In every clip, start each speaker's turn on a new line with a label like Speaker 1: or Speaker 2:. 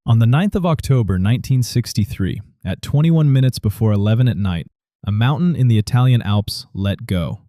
Speaker 1: On the 9th of October 1963, at 21 minutes before 11 at night, a mountain in the Italian Alps let go.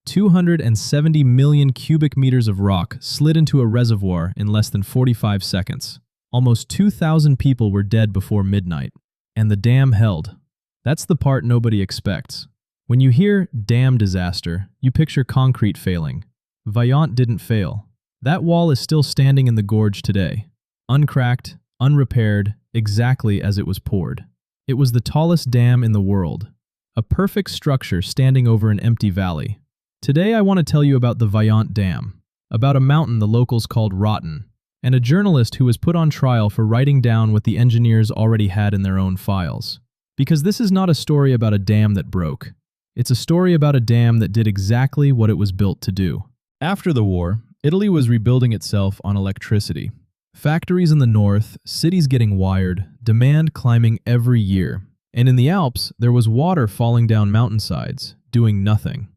Speaker 1: 270 million cubic meters of rock slid into a reservoir in less than 45 seconds. Almost 2,000 people were dead before midnight, and the dam held. That's the part nobody expects. When you hear dam disaster, you picture concrete failing. Vajont didn't fail. That wall is still standing in the gorge today, uncracked, unrepaired, exactly as it was poured. It was the tallest dam in the world, a perfect structure standing over an empty valley. Today I want to tell you about the Vajont Dam, about a mountain the locals called Rotten, and a journalist who was put on trial for writing down what the engineers already had in their own files. Because this is not a story about a dam that broke. It's a story about a dam that did exactly what it was built to do. After the war, Italy was rebuilding itself on electricity. Factories in the north, cities getting wired, demand climbing every year. And in the Alps, there was water falling down mountainsides, doing nothing.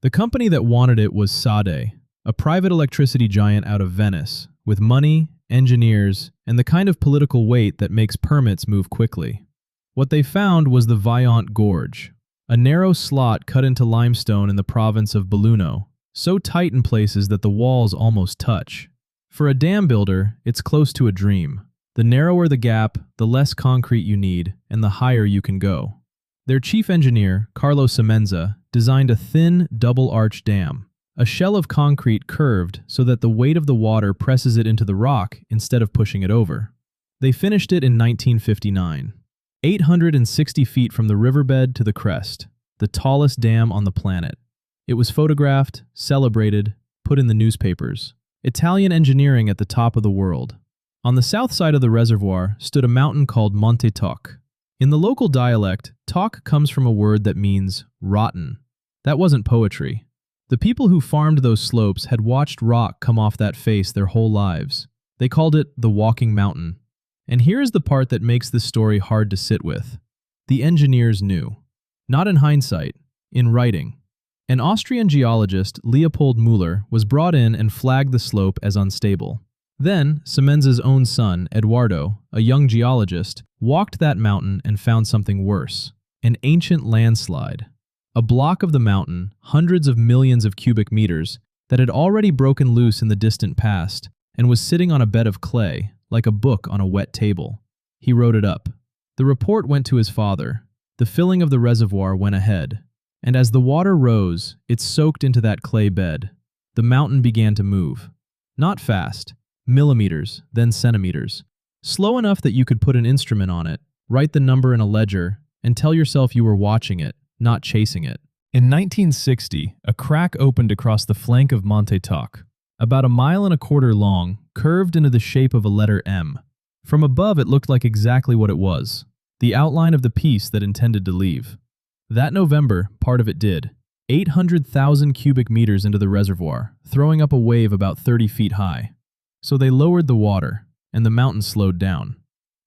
Speaker 1: The company that wanted it was Sade, a private electricity giant out of Venice, with money, engineers, and the kind of political weight that makes permits move quickly. What they found was the Vajont Gorge, a narrow slot cut into limestone in the province of Belluno, so tight in places that the walls almost touch. For a dam builder, it's close to a dream. The narrower the gap, the less concrete you need, and the higher you can go. Their chief engineer, Carlo Semenza, designed a thin, double-arch dam, a shell of concrete curved so that the weight of the water presses it into the rock instead of pushing it over. They finished it in 1959, 860 feet from the riverbed to the crest, the tallest dam on the planet. It was photographed, celebrated, put in the newspapers. Italian engineering at the top of the world. On the south side of the reservoir stood a mountain called Monte Toc. In the local dialect, Toc comes from a word that means rotten. That wasn't poetry. The people who farmed those slopes had watched rock come off that face their whole lives. They called it the walking mountain. And here's the part that makes this story hard to sit with. The engineers knew. Not in hindsight, in writing. An Austrian geologist, Leopold Müller, was brought in and flagged the slope as unstable. Then, Semenza's own son, Eduardo, a young geologist, walked that mountain and found something worse. An ancient landslide. A block of the mountain, hundreds of millions of cubic meters, that had already broken loose in the distant past and was sitting on a bed of clay, like a book on a wet table. He wrote it up. The report went to his father. The filling of the reservoir went ahead. And as the water rose, it soaked into that clay bed. The mountain began to move. Not fast. Millimeters, then centimeters. Slow enough that you could put an instrument on it, write the number in a ledger, and tell yourself you were watching it, not chasing it. In 1960, a crack opened across the flank of Monte Toc, about 1.25 miles long, curved into the shape of a letter M. From above, it looked like exactly what it was, the outline of the piece that intended to leave. That November, part of it did. 800,000 cubic meters into the reservoir, throwing up a wave about 30 feet high. So they lowered the water, and the mountain slowed down.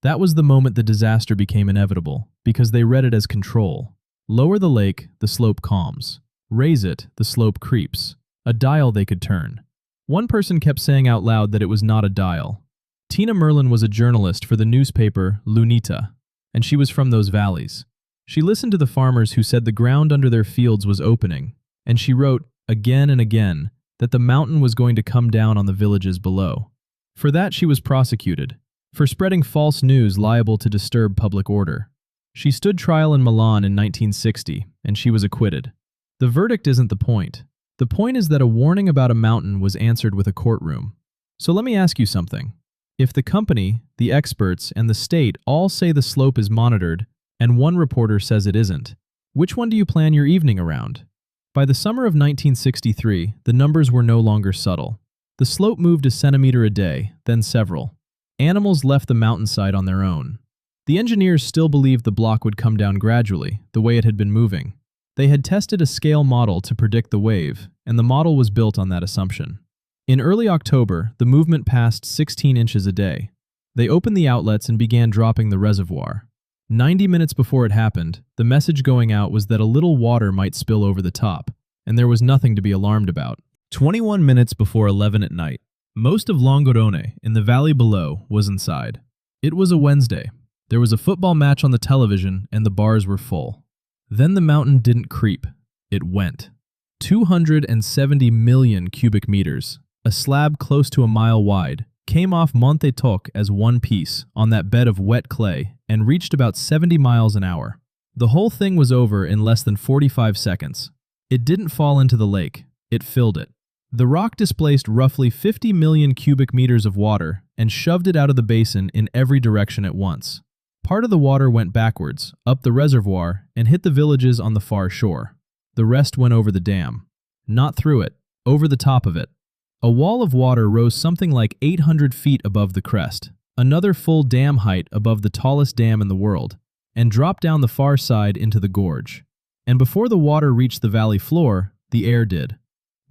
Speaker 1: That was the moment the disaster became inevitable, because they read it as control. Lower the lake, the slope calms. Raise it, the slope creeps. A dial they could turn. One person kept saying out loud that it was not a dial. Tina Merlin was a journalist for the newspaper Lunita, and she was from those valleys. She listened to the farmers who said the ground under their fields was opening, and she wrote, again and again, that the mountain was going to come down on the villages below. For that she was prosecuted, for spreading false news liable to disturb public order. She stood trial in Milan in 1960, and she was acquitted. The verdict isn't the point. The point is that a warning about a mountain was answered with a courtroom. So let me ask you something. If the company, the experts, and the state all say the slope is monitored, and one reporter says it isn't, which one do you plan your evening around? By the summer of 1963, the numbers were no longer subtle. The slope moved a centimeter a day, then several. Animals left the mountainside on their own. The engineers still believed the block would come down gradually, the way it had been moving. They had tested a scale model to predict the wave, and the model was built on that assumption. In early October, the movement passed 16 inches a day. They opened the outlets and began dropping the reservoir. 90 minutes before it happened, the message going out was that a little water might spill over the top, and there was nothing to be alarmed about. 21 minutes before 11 at night, most of Longarone, in the valley below, was inside. It was a Wednesday. There was a football match on the television and the bars were full. Then the mountain didn't creep. It went. 270 million cubic meters, a slab close to a mile wide, came off Monte Toc as one piece on that bed of wet clay and reached about 70 miles an hour. The whole thing was over in less than 45 seconds. It didn't fall into the lake. It filled it. The rock displaced roughly 50 million cubic meters of water and shoved it out of the basin in every direction at once. Part of the water went backwards, up the reservoir, and hit the villages on the far shore. The rest went over the dam. Not through it, over the top of it. A wall of water rose something like 800 feet above the crest, another full dam height above the tallest dam in the world, and dropped down the far side into the gorge. And before the water reached the valley floor, the air did.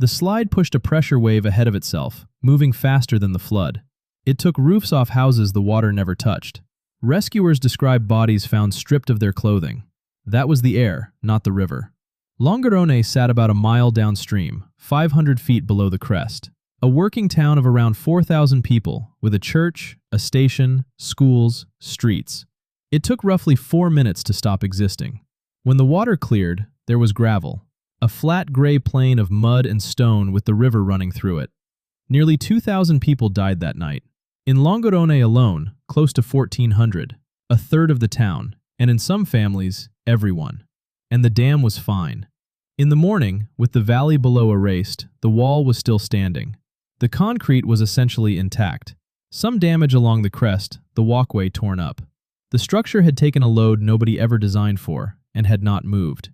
Speaker 1: The slide pushed a pressure wave ahead of itself, moving faster than the flood. It took roofs off houses the water never touched. Rescuers described bodies found stripped of their clothing. That was the air, not the river. Longarone sat about a mile downstream, 500 feet below the crest. A working town of around 4,000 people, with a church, a station, schools, streets. It took roughly 4 minutes to stop existing. When the water cleared, there was gravel, a flat gray plain of mud and stone with the river running through it. Nearly 2,000 people died that night. In Longarone alone, close to 1,400, a third of the town, and in some families, everyone. And the dam was fine. In the morning, with the valley below erased, the wall was still standing. The concrete was essentially intact. Some damage along the crest, the walkway torn up. The structure had taken a load nobody ever designed for, and had not moved.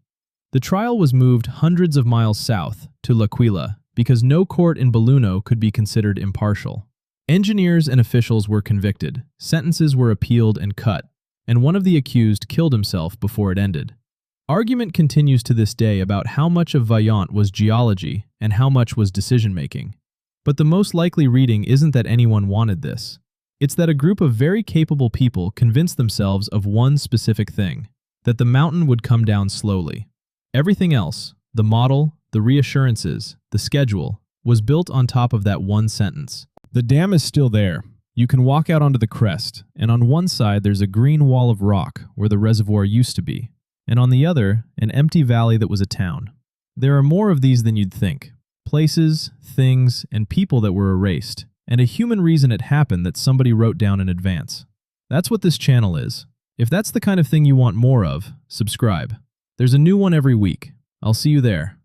Speaker 1: The trial was moved hundreds of miles south, to L'Aquila, because no court in Belluno could be considered impartial. Engineers and officials were convicted, sentences were appealed and cut, and one of the accused killed himself before it ended. Argument continues to this day about how much of Vajont was geology and how much was decision-making. But the most likely reading isn't that anyone wanted this. It's that a group of very capable people convinced themselves of one specific thing, that the mountain would come down slowly. Everything else, the model, the reassurances, the schedule, was built on top of that one sentence. The dam is still there. You can walk out onto the crest, and on one side there's a green wall of rock where the reservoir used to be, and on the other, an empty valley that was a town. There are more of these than you'd think. Places, things, and people that were erased, and a human reason it happened that somebody wrote down in advance. That's what this channel is. If that's the kind of thing you want more of, subscribe. There's a new one every week. I'll see you there.